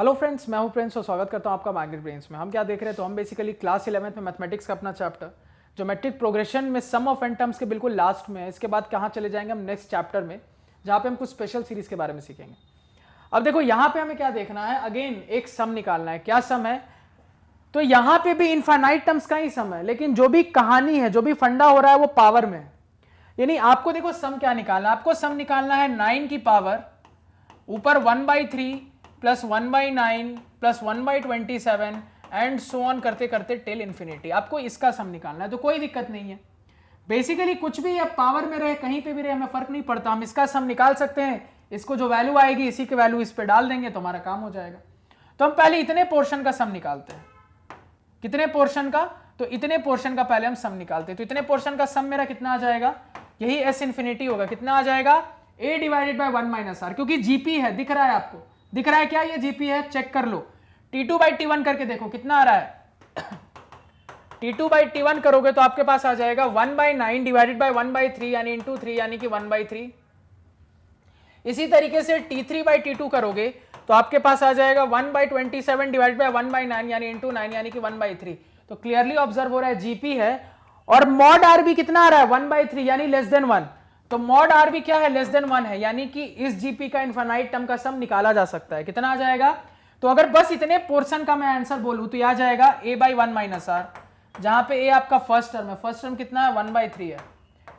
Hello friends, मैं हूं Prince और स्वागत करता हूं आपका मैग्नेट ब्रेन्स में। हम क्या देख रहे हैं, तो हम बेसिकली क्लास 11th में मैथमेटिक्स का अपना चैप्टर ज्योमेट्रिक प्रोग्रेशन में सम ऑफ एन टर्म्स के बिल्कुल लास्ट में है। इसके बाद कहाँ चले जाएंगे हम नेक्स्ट चैप्टर में, जहाँ पे हम कुछ स्पेशल सीरीज के बारे में सीखेंगे। अब देखो यहाँ पे हमें क्या देखना है, अगेन एक सम निकालना है। क्या सम है? तो यहाँ पे भी इनफाइनाइट टर्म्स का ही सम है, लेकिन जो भी कहानी है, जो भी फंडा हो रहा है वो पावर में है। यानी आपको देखो सम क्या निकालना है, आपको सम निकालना है 9 की पावर ऊपर 1/3 plus 1/9 plus 1/27 and so on करते करते टिल इंफिनिटी। आपको इसका सम निकालना है, तो कोई दिक्कत नहीं है। बेसिकली कुछ भी अब पावर में रहे, कहीं पे भी रहे, हमें फर्क नहीं पड़ता, हम इसका सम निकाल सकते हैं। इसको जो वैल्यू आएगी इसी की वैल्यू इस पे डाल देंगे तो हमारा काम हो जाएगा। तो हम पहले इतने पोर्शन का सम निकालते हैं। कितने पोर्शन का? तो इतने पोर्शन का पहले हम सम निकालते हैं। तो इतने पोर्शन का सम मेरा कितना आ जाएगा? यही एस इंफिनिटी होगा। कितना आ जाएगा? a divided by 1 minus r, क्योंकि जीपी है, दिख रहा है आपको, दिख रहा है क्या? ये जीपी है, चेक कर लो। T2/T1 करके देखो कितना आ रहा है। T2/T1 करोगे तो आपके पास आ जाएगा 1/9 डिवाइडेड बाय 1/3 यानी इंटू 3 यानी कि 1/3। इसी तरीके से T3/T2 करोगे तो आपके पास आ जाएगा 1/27 डिवाइडेड बाय 1/9 यानी इंटू 9 यानी कि 1/3। तो क्लियरली ऑब्जर्व हो रहा है जीपी है, और मॉड आर भी कितना आ रहा है? 1/3 यानी लेस देन 1। तो मॉड आर भी क्या है? लेस देन 1 है, यानी कि इस जीपी का इनफाइनाइट टर्म का सम निकाला जा सकता है। कितना आ जाएगा? तो अगर बस इतने पोर्शन का मैं आंसर बोलूं तो आ जाएगा a/1 माइनस आर, जहां पे a आपका फर्स्ट टर्म है। फर्स्ट टर्म कितना है? 1/3 है,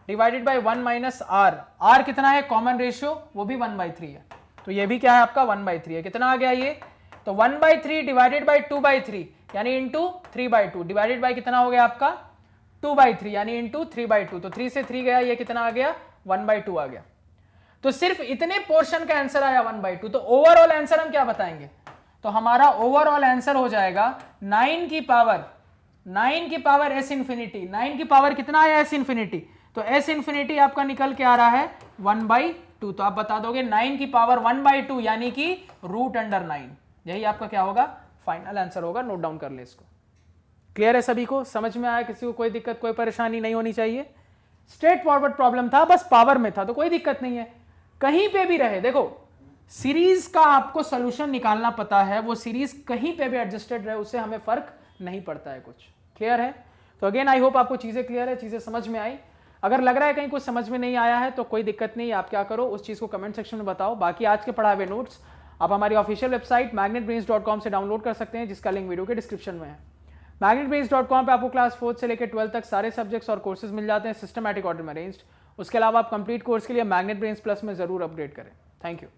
divided by 1 minus r. R कितना है? कॉमन रेशियो, वो भी 1/3 है। तो ये भी क्या है आपका? 1/3 है। कितना आ गया ये? तो 1/3 डिवाइडेड बाय 2/3 यानी इंटू 3/2 डिवाइडेड बाय कितना हो गया आपका? 2/3 यानी इंटू 3/2। तो 3 से 3 गया, ये कितना आ गया? 1/2 आ गया। तो सिर्फ इतने पोर्शन का आंसर आया 1/2। तो ओवरऑल आंसर हम क्या बताएंगे? तो हमारा ओवरऑल आंसर हो जाएगा 9 की पावर एस इंफिनिटी। 9 की पावर कितना आया? S infinity. तो एस इंफिनिटी आपका निकल के आ रहा है 1/2। तो आप बता दोगे 9 की पावर 1/2 यानी कि √9। यही आपका क्या होगा? फाइनल आंसर होगा। नोट डाउन कर ले इसको। क्लियर है सभी को? समझ में आया? किसी को कोई दिक्कत, कोई परेशानी नहीं होनी चाहिए। स्ट्रेट फॉरवर्ड प्रॉब्लम था, बस पावर में था, तो कोई दिक्कत नहीं है। कहीं पे भी रहे, देखो सीरीज का आपको सॉल्यूशन निकालना पता है, वो सीरीज कहीं पे भी एडजस्टेड रहे, उससे हमें फर्क नहीं पड़ता है कुछ। क्लियर है? तो अगेन आई होप आपको चीजें क्लियर है, चीजें समझ में आई। अगर लग रहा है कहीं कुछ समझ में नहीं आया है तो कोई दिक्कत नहीं, आप क्या करो, उस चीज को कमेंट सेक्शन में बताओ। बाकी आज के पढ़ाए हुए नोट्स आप हमारी ऑफिशियल वेबसाइट magnetbrains.com से डाउनलोड कर सकते हैं, जिसका लिंक वीडियो के डिस्क्रिप्शन में है। magnetbrains.com पे आपको क्लास 4 से लेकर 12 तक सारे सब्जेक्ट्स और कोर्सेज मिल जाते हैं सिस्टमैटिक ऑर्डर में अरेंज्ड। उसके अलावा आप कंप्लीट कोर्स के लिए मैग्नेट ब्रेन्स प्लस में जरूर अपग्रेड करें। Thank you.